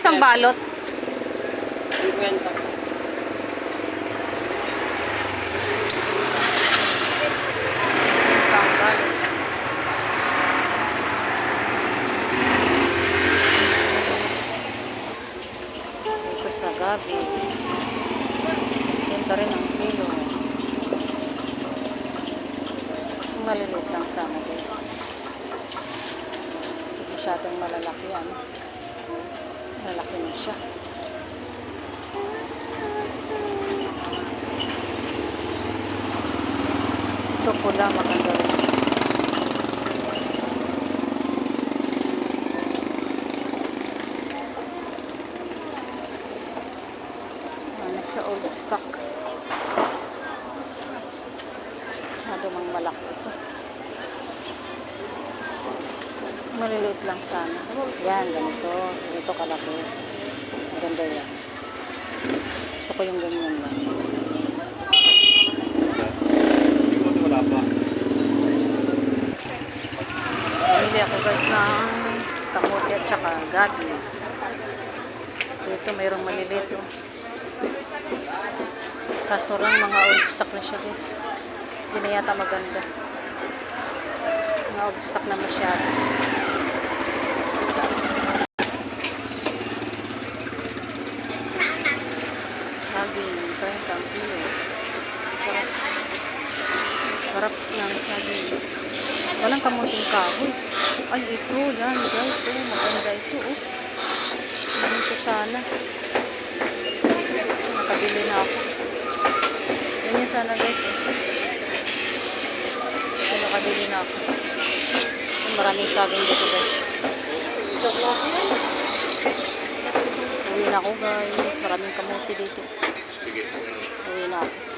isang balot? 50. Ito sa gabi. 50 rin ang kilo. Maliliit lang sana guys. Hindi masyadong malalaki yan. Malaki na siya. Ito pula, maganda rin. Ano siya, old stock. Mang malaki ito. Maliliit lang sana. Yan, ganito. Ganito kalaki. Maganda yan. Gusto ko yung ganyan lang. Wala pa. Bumili ako guys ng kamote at saka gabi. Dito mayroong maliliit. Oh. Kaso lang mga old stock na siya guys. Hindi na yata maganda. Mga old stock na masyado. Saging, 30 ang kilo. Sarap. Sarap ng saging. Walang kamunting kahoy. Ay, ito. Yan guys. Oh, maganda ito. Oh. Ganito sana. Nakabili na ako. Ganyan sana guys. Nakabili na ako. Maraming saging dito guys. Uwi na ako guys. Maraming kamuti dito. Uwi na ako.